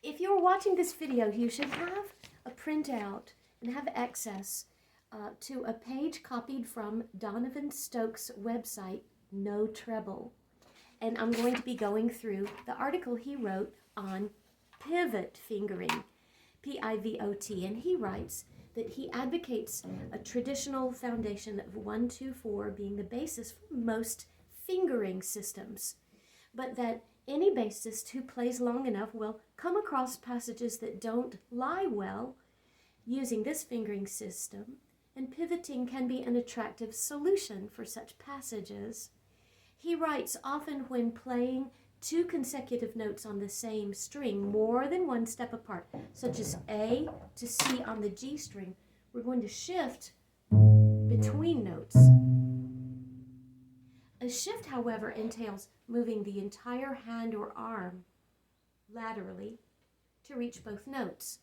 If you're watching this video, you should have a printout and have access to a page copied from Donovan Stokes' website, No Treble. And I'm going to be going through the article he wrote on pivot fingering, P-I-V-O-T, and he writes that he advocates a traditional foundation of 1-2-4 being the basis for most fingering systems, but that any bassist who plays long enough will come across passages that don't lie well using this fingering system, and pivoting can be an attractive solution for such passages. He writes, often when playing two consecutive notes on the same string more than one step apart, such as A to C on the G string, we're going to shift between notes. A shift, however, entails moving the entire hand or arm laterally to reach both notes.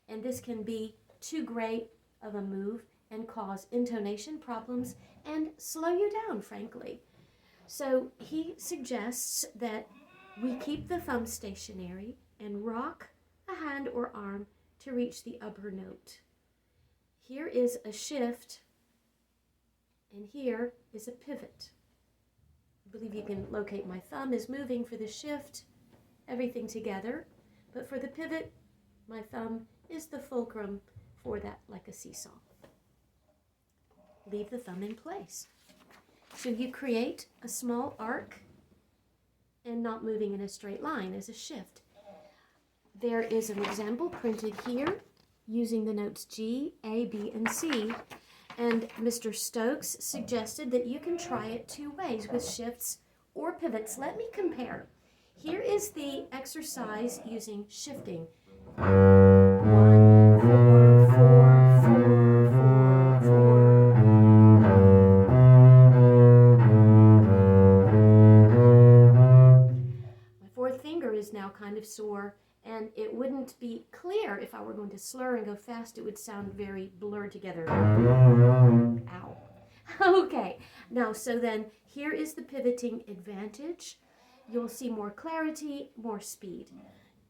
And this can be too great of a move and cause intonation problems and slow you down, frankly. So he suggests that we keep the thumb stationary and rock a hand or arm to reach the upper note. Here is a shift, and here is a pivot. I believe you can locate my thumb is moving for the shift, everything together, but for the pivot, my thumb is the fulcrum for that, like a seesaw. Leave the thumb in place. So you create a small arc and not moving in a straight line as a shift. There is an example printed here using the notes G, A, B, and C. And Mr. Stokes suggested that you can try it two ways with shifts or pivots. Let me compare. Here is the exercise using shifting. 1, 4, 4, 4, 4, 4. My fourth finger is now kind of sore, and it wouldn't be clear if I were going to slur and go fast. It would sound very blurred together. Ow. Okay, now so then here is the pivoting advantage. You'll see more clarity, more speed.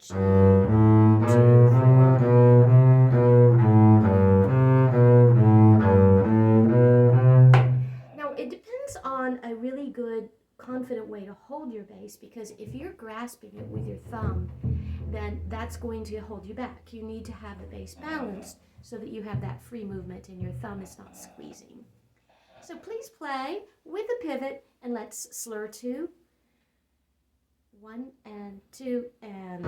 2, 2, 4. Now it depends on a really good, confident way to hold your bass, because if you're grasping it with your thumb, then that's going to hold you back. You need to have the bass balanced so that you have that free movement and your thumb is not squeezing. So please play with the pivot, and let's slur 2. 1 and 2 and...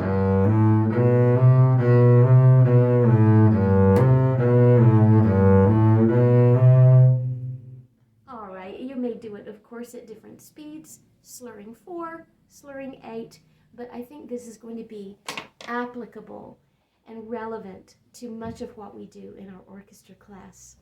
All right, you may do it, of course, at different speeds, slurring 4, slurring 8, but I think this is going to be applicable and relevant to much of what we do in our orchestra class.